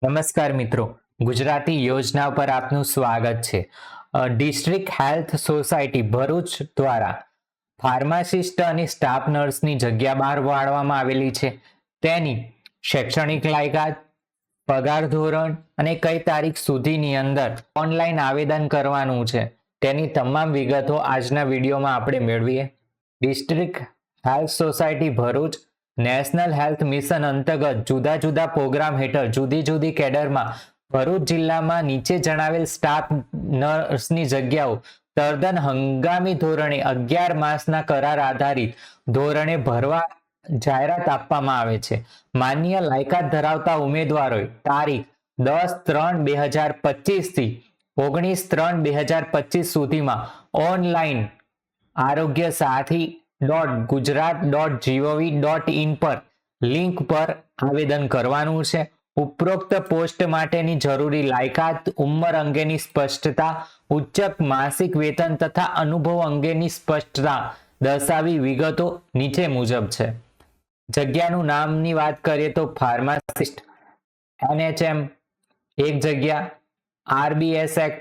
નમસ્કાર મિત્રો, ગુજરાતી યોજના પર આપનું સ્વાગત છે. ડિસ્ટ્રિક્ટ હેલ્થ સોસાયટી ભરૂચ દ્વારા ફાર્માસિસ્ટ અને સ્ટાફ નર્સની જગ્યા બહાર પાડવામાં આવેલી છે. તેની શૈક્ષણિક લાયકાત, પગાર ધોરણ અને કઈ તારીખ સુધીની અંદર ઓનલાઈન આવેદન કરવાનું છે તેની તમામ વિગતો આજના વિડીયોમાં આપણે મેળવીએ. District health society Bharuch national health mission અંતર્ગત જુદા જુદા પ્રોગ્રામ હેઠળ જુદી જુદી કેડરમાં ભરૂચ જિલ્લામાં નીચે જણાવેલ સ્ટાફ નર્સની જગ્યાઓ તદ્દન હંગામી ધોરણે 11 માસના કરાર આધારિત ધોરણે ભરવા જાહેરાત આપવામાં આવે છે. માન્ય લાયકાત ધરાવતા ઉમેદવારોએ તારીખ 10/3/2025 થી 19/3/2025 સુધીમાં ઓનલાઈન આરોગ્ય સાથી .gujarat.gov.in પર લિંક પર આવેદન કરવાનું છે. ઉપરોક્ત પોસ્ટ માટેની જરૂરી લાયકાત, ઉંમર અંગેની સ્પષ્ટતા, ઉચ્ચ માસિક વેતન તથા અનુભવ અંગેની સ્પષ્ટતા દર્શાવી વિગતો નીચે મુજબ છે. જગ્યાનું નામની વાત કરીએ તો ફાર્માસિસ્ટ NHM 1 જગ્યા, RBSEC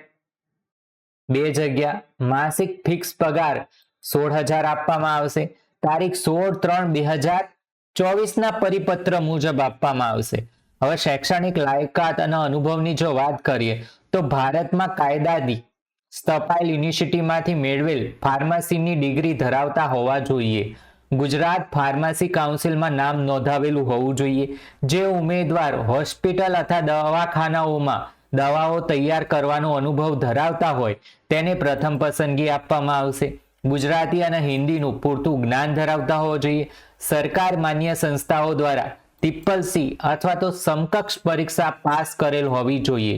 2 જગ્યા, માસિક ફિક્સ પગાર 16,000 આપવામાં આવશે. તારીખ 16/3/2024 ના પરિપત્ર મુજબ આપવામાં આવશે. હવે શૈક્ષણિક લાયકાત અને અનુભવની જો વાત કરીએ તો ભારતમાં કાયદાથી સ્થપાયેલ યુનિવર્સિટીમાંથી મેળવેલ ફાર્મસીની ડિગ્રી ધરાવતા હોવા જોઈએ. ગુજરાત ફાર્મસી કાઉન્સિલમાં નામ નોંધાવેલું હોવું જોઈએ. જે ઉમેદવાર હોસ્પિટલ અથવા દવાખાનાઓમાં દવાઓ તૈયાર કરવાનો અનુભવ ધરાવતા હોય તેને પ્રથમ પસંદગી આપવામાં આવશે. ગુજરાતી અને હિન્દીનું પૂરતું જ્ઞાન ધરાવતા હોવો જોઈએ. સરકાર માન્ય સંસ્થાઓ દ્વારા CCC અથવા તો સમકક્ષ પરીક્ષા પાસ કરેલ હોવી જોઈએ.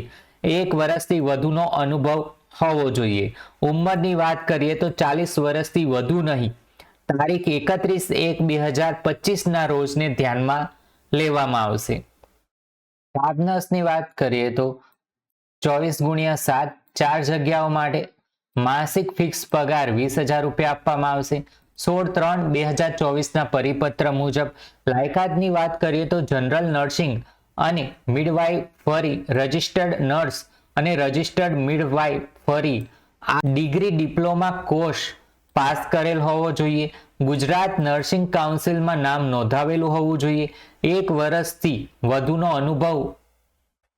1 વર્ષથી વધુનો અનુભવ હોવો જોઈએ. ઉંમરની વાત કરીએ તો 40 વર્ષથી વધુ નહીં. તારીખ 31/1/2025 ના રોજને ધ્યાનમાં લેવામાં આવશે. સ્ટાફ નર્સની વાત કરીએ તો 24x7 4 જગ્યાઓ માટે માસિક ફિક્સ પગાર 20,000 રૂપિયા આપવામાં આવશે. 16/3/2024 ના પરિપત્ર મુજબ લાયકાતની વાત કરીએ તો જનરલ નર્સિંગ અને મિડવાઇફરી, રજિસ્ટર્ડ નર્સ અને રજિસ્ટર્ડ મિડવાઇફરી આ ડિગ્રી ડિપ્લોમા કોર્સ પાસ કરેલ હોવો જોઈએ. ગુજરાત નર્સિંગ કાઉન્સિલમાં નામ નોંધાવેલું હોવું જોઈએ. 1 વર્ષથી વધુનો અનુભવ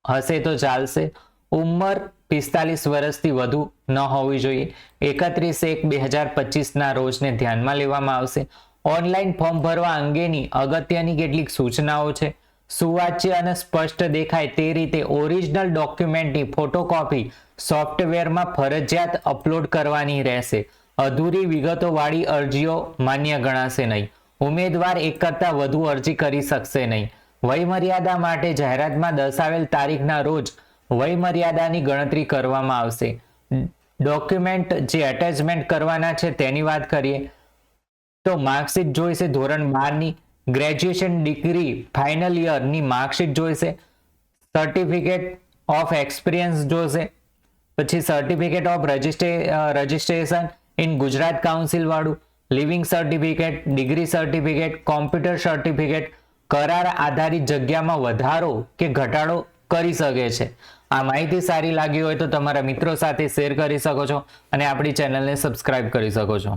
હશે તો ચાલશે. ઉંમર 45 વર્ષથી વધુ ન હોવી જોઈએ. 31/1/2025 ના રોજને ધ્યાનમાં લેવામાં આવશે. ઓનલાઈન ફોર્મ ભરવા અંગેની અગત્યની કેટલીક સૂચનાઓ છે. સુવાચ્ય અને સ્પષ્ટ દેખાય તે રીતે ઓરિજિનલ ડોક્યુમેન્ટની ફોટોકોપી સોફ્ટવેરમાં ફરજિયાત અપલોડ કરવાની રહેશે. અધૂરી વિગતોવાળી અરજીઓ માન્ય ગણાશે નહીં. ઉમેદવાર એક કરતાં વધુ અરજી કરી શકશે નહીં. વયમર્યાદા માટે જાહેરાતમાં દર્શાવેલ તારીખના રોજ વયમર્યાદાની ગણતરી કરવામાં આવશે. ડોક્યુમેન્ટ જે એટેચમેન્ટ કરવાના છે તેની વાત કરીએ તો માર્કશીટ જોઈશે ધોરણ 12ની, ગ્રેજ્યુએશન ડિગ્રી ફાઇનલ યરની માર્કશીટ જોઈશે, સર્ટિફિકેટ ઓફ એક્સપિરિયન્સ જોઈશે, પછી certificate of registration in Gujarat council વાળું, living certificate, degree certificate, computer certificate. કરાર આધારિત જગ્યામાં વધારો કે ઘટાડો કરી શકે છે. આ માહિતી સારી લાગી હોય તો તમારા મિત્રો સાથે શેર કરી શકો છો અને આપણી ચેનલને સબસ્ક્રાઇબ કરી શકો છો.